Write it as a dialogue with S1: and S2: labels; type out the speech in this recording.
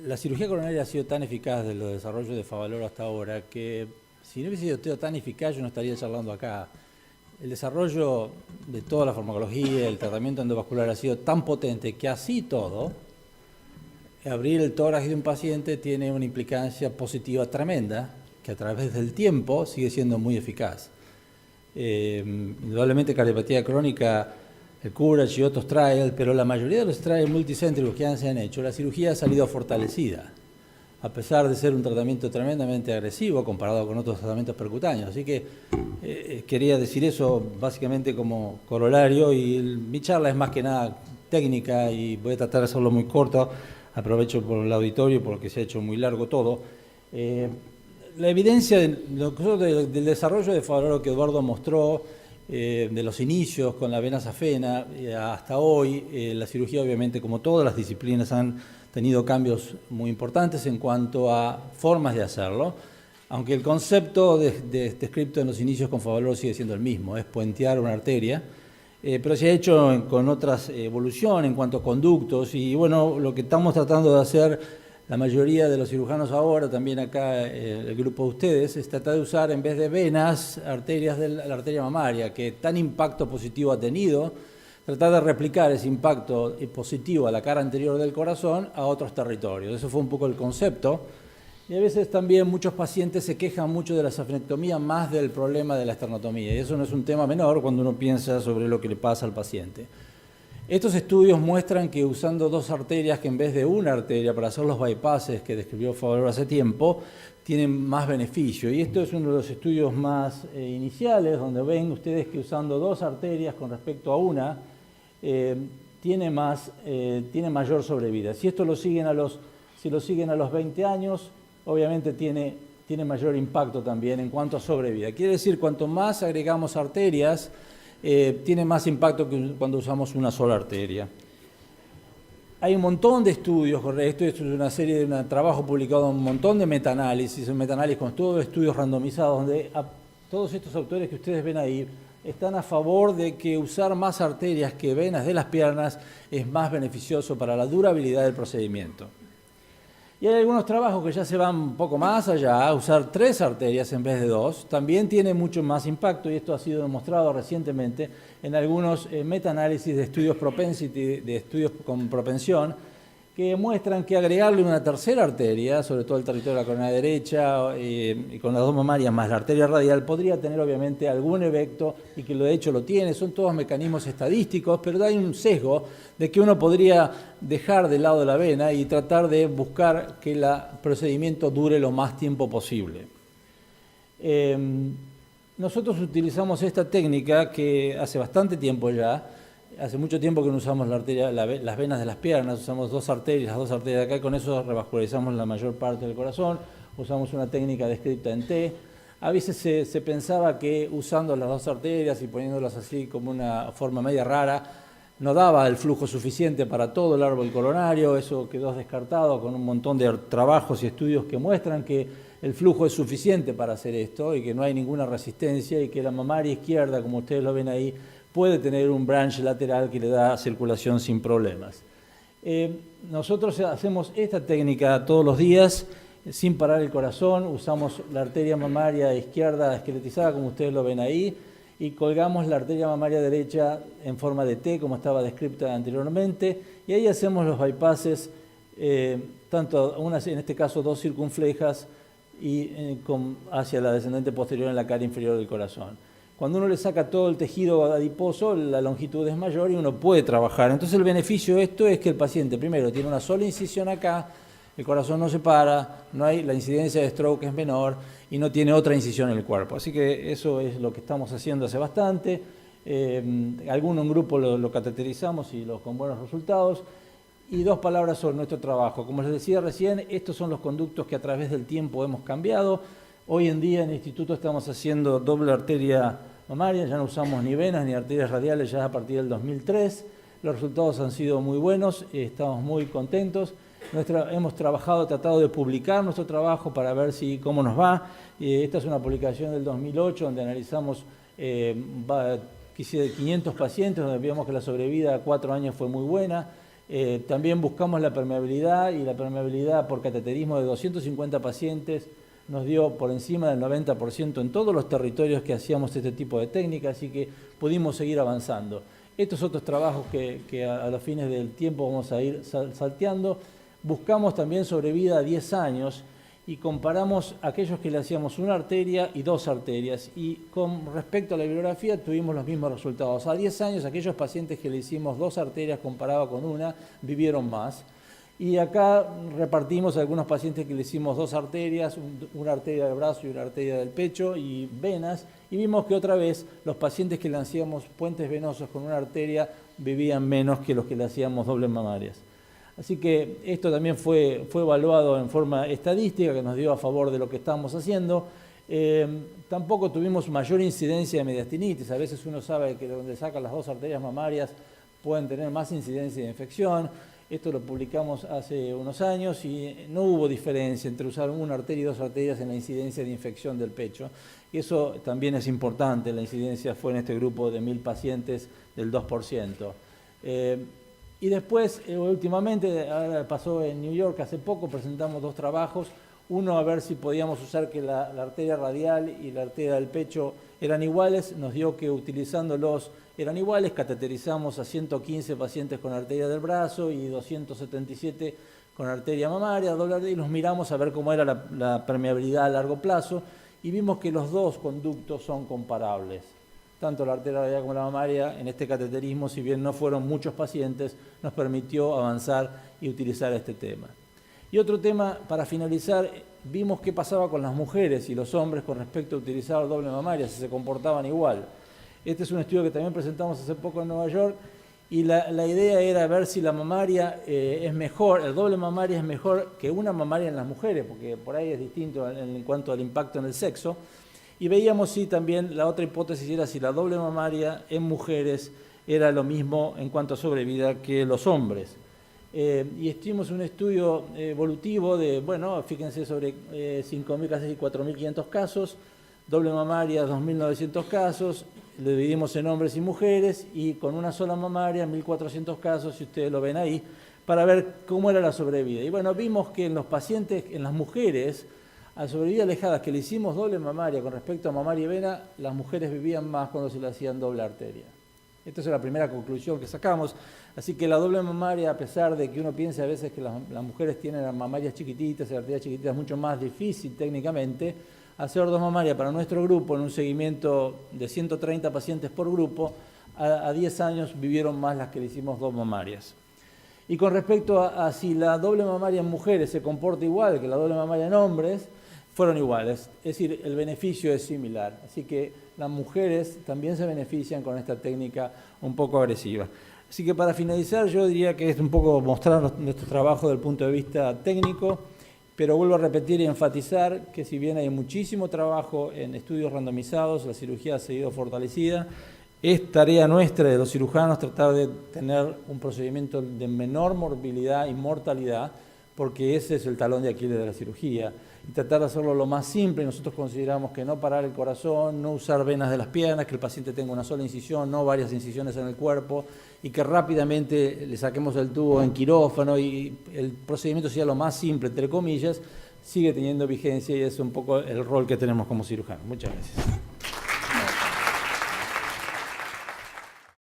S1: La cirugía coronaria ha sido tan eficaz de los desarrollos de Favaloro hasta ahora que si no hubiese sido tan eficaz yo no estaría charlando acá. El desarrollo de toda la farmacología, el tratamiento endovascular ha sido tan potente que así todo, abrir el tórax de un paciente tiene una implicancia positiva tremenda que a través del tiempo sigue siendo muy eficaz. Indudablemente cardiopatía crónica, el Courage y otros trials, pero la mayoría de los trials multicéntricos que se han hecho, la cirugía ha salido fortalecida, a pesar de ser un tratamiento tremendamente agresivo comparado con otros tratamientos percutáneos. Así que quería decir eso básicamente como corolario, y mi charla es más que nada técnica y voy a tratar de hacerlo muy corto. Aprovecho por el auditorio porque se ha hecho muy largo todo. La evidencia del desarrollo de Favaloro que Eduardo mostró, de los inicios con la vena safena hasta hoy, la cirugía obviamente como todas las disciplinas han tenido cambios muy importantes en cuanto a formas de hacerlo, aunque el concepto descrito en los inicios con Favaloro sigue siendo el mismo, es puentear una arteria, pero se ha hecho con otras evolución en cuanto a conductos y bueno, lo que estamos tratando de hacer la mayoría de los cirujanos ahora, también acá el grupo de ustedes, es tratar de usar en vez de venas, arterias de la arteria mamaria, que tan impacto positivo ha tenido, tratar de replicar ese impacto positivo a la cara anterior del corazón a otros territorios. Eso fue un poco el concepto. Y a veces también muchos pacientes se quejan mucho de la safenectomía más del problema de la esternotomía. Y eso no es un tema menor cuando uno piensa sobre lo que le pasa al paciente. Estos estudios muestran que usando dos arterias que en vez de una arteria para hacer los bypasses que describió Favaloro hace tiempo, tienen más beneficio. Y esto es uno de los estudios más iniciales, donde ven ustedes que usando dos arterias con respecto a una, tiene mayor sobrevida. Si esto lo siguen si lo siguen a los 20 años, obviamente tiene mayor impacto también en cuanto a sobrevida. Quiere decir, cuanto más agregamos arterias, tiene más impacto que cuando usamos una sola arteria. Hay un montón de estudios, esto es una serie de un trabajo publicado, un montón de metaanálisis, un metaanálisis con todos estudios randomizados, donde todos estos autores que ustedes ven ahí están a favor de que usar más arterias que venas de las piernas es más beneficioso para la durabilidad del procedimiento. Y hay algunos trabajos que ya se van un poco más allá, usar 3 arterias en vez de 2, también tiene mucho más impacto, y esto ha sido demostrado recientemente en algunos metaanálisis de estudios propensity, de estudios con propensión, que muestran que agregarle una tercera arteria, sobre todo el territorio de la corona derecha y con las dos mamarias más la arteria radial, podría tener obviamente algún efecto, y que de hecho lo tiene. Son todos mecanismos estadísticos, pero hay un sesgo de que uno podría dejar de lado la vena y tratar de buscar que el procedimiento dure lo más tiempo posible. Nosotros utilizamos esta técnica que hace bastante tiempo ya. Hace mucho tiempo que no usamos las venas de las piernas, usamos las dos arterias de acá, y con eso revascularizamos la mayor parte del corazón. Usamos una técnica descrita en T. A veces se pensaba que usando las dos arterias y poniéndolas así como una forma media rara, no daba el flujo suficiente para todo el árbol coronario. Eso quedó descartado con un montón de trabajos y estudios que muestran que el flujo es suficiente para hacer esto y que no hay ninguna resistencia, y que la mamaria izquierda, como ustedes lo ven ahí, puede tener un branch lateral que le da circulación sin problemas. Nosotros hacemos esta técnica todos los días sin parar el corazón. Usamos la arteria mamaria izquierda esqueletizada, como ustedes lo ven ahí, y colgamos la arteria mamaria derecha en forma de T, como estaba descrita anteriormente, y ahí hacemos los bypasses, tanto en este caso 2 circunflejas y hacia la descendente posterior en la cara inferior del corazón. Cuando uno le saca todo el tejido adiposo, la longitud es mayor y uno puede trabajar. Entonces el beneficio de esto es que el paciente primero tiene una sola incisión acá, el corazón no se para, la incidencia de stroke es menor y no tiene otra incisión en el cuerpo. Así que eso es lo que estamos haciendo hace bastante. En grupo lo cateterizamos y con buenos resultados. Y 2 palabras sobre nuestro trabajo. Como les decía recién, estos son los conductos que a través del tiempo hemos cambiado. Hoy en día en el instituto estamos haciendo doble arteria mamaria, ya no usamos ni venas ni arterias radiales ya a partir del 2003. Los resultados han sido muy buenos, estamos muy contentos. Hemos tratado de publicar nuestro trabajo para ver cómo nos va. Esta es una publicación del 2008 donde analizamos 500 pacientes, donde vimos que la sobrevida a 4 años fue muy buena. También buscamos la permeabilidad, y la permeabilidad por cateterismo de 250 pacientes nos dio por encima del 90% en todos los territorios que hacíamos este tipo de técnica, así que pudimos seguir avanzando. Estos otros trabajos que a los fines del tiempo vamos a ir salteando. Buscamos también sobrevida a 10 años y comparamos aquellos que le hacíamos una arteria y 2 arterias. Y con respecto a la bibliografía tuvimos los mismos resultados. A 10 años aquellos pacientes que le hicimos 2 arterias comparado con una vivieron más. Y acá repartimos a algunos pacientes que le hicimos 2 arterias, una arteria del brazo y una arteria del pecho y venas, y vimos que otra vez los pacientes que le hacíamos puentes venosos con una arteria vivían menos que los que le hacíamos dobles mamarias. Así que esto también fue evaluado en forma estadística, que nos dio a favor de lo que estábamos haciendo. Tampoco tuvimos mayor incidencia de mediastinitis. A veces uno sabe que donde sacan las 2 arterias mamarias pueden tener más incidencia de infección. Esto lo publicamos hace unos años y no hubo diferencia entre usar una arteria y 2 arterias en la incidencia de infección del pecho. Y eso también es importante. La incidencia fue en este grupo de 1000 pacientes del 2%. Y después, últimamente, ahora pasó en New York hace poco, presentamos 2 trabajos. Uno, a ver si podíamos usar que la arteria radial y la arteria del pecho eran iguales. Nos dio que utilizándolos eran iguales. Cateterizamos a 115 pacientes con arteria del brazo y 277 con arteria mamaria, y los miramos a ver cómo era la permeabilidad a largo plazo. Y vimos que los 2 conductos son comparables. Tanto la arteria radial como la mamaria, en este cateterismo, si bien no fueron muchos pacientes, nos permitió avanzar y utilizar este tema. Y otro tema, para finalizar, vimos qué pasaba con las mujeres y los hombres con respecto a utilizar doble mamaria, si se comportaban igual. Este es un estudio que también presentamos hace poco en Nueva York, y la idea era ver si la mamaria es mejor, el doble mamaria es mejor que una mamaria en las mujeres, porque por ahí es distinto en cuanto al impacto en el sexo. Y veíamos si también la otra hipótesis era si la doble mamaria en mujeres era lo mismo en cuanto a sobrevida que los hombres. Y hicimos un estudio evolutivo de, bueno, fíjense, sobre 5.000, casi 4.500 casos, doble mamaria 2.900 casos, lo dividimos en hombres y mujeres, y con una sola mamaria 1.400 casos, si ustedes lo ven ahí, para ver cómo era la sobrevida. Y bueno, vimos que en los pacientes, en las mujeres, a sobrevida alejadas que le hicimos doble mamaria con respecto a mamaria y vena, las mujeres vivían más cuando se le hacían doble arteria. Esta es la primera conclusión que sacamos. Así que la doble mamaria, a pesar de que uno piense a veces que las mujeres tienen las mamarias chiquititas y arterias chiquititas, es mucho más difícil técnicamente, hacer 2 mamarias para nuestro grupo en un seguimiento de 130 pacientes por grupo, a 10 años vivieron más las que le hicimos 2 mamarias. Y con respecto a si la doble mamaria en mujeres se comporta igual que la doble mamaria en hombres, fueron iguales, es decir, el beneficio es similar. Así que las mujeres también se benefician con esta técnica un poco agresiva. Así que para finalizar yo diría que es un poco mostrar nuestro trabajo desde el punto de vista técnico, pero vuelvo a repetir y enfatizar que si bien hay muchísimo trabajo en estudios randomizados, la cirugía ha seguido fortalecida, es tarea nuestra de los cirujanos tratar de tener un procedimiento de menor morbilidad y mortalidad, porque ese es el talón de Aquiles de la cirugía, y tratar de hacerlo lo más simple. Nosotros consideramos que no parar el corazón, no usar venas de las piernas, que el paciente tenga una sola incisión, no varias incisiones en el cuerpo, y que rápidamente le saquemos el tubo en quirófano y el procedimiento sea lo más simple, entre comillas, sigue teniendo vigencia y es un poco el rol que tenemos como cirujanos. Muchas gracias.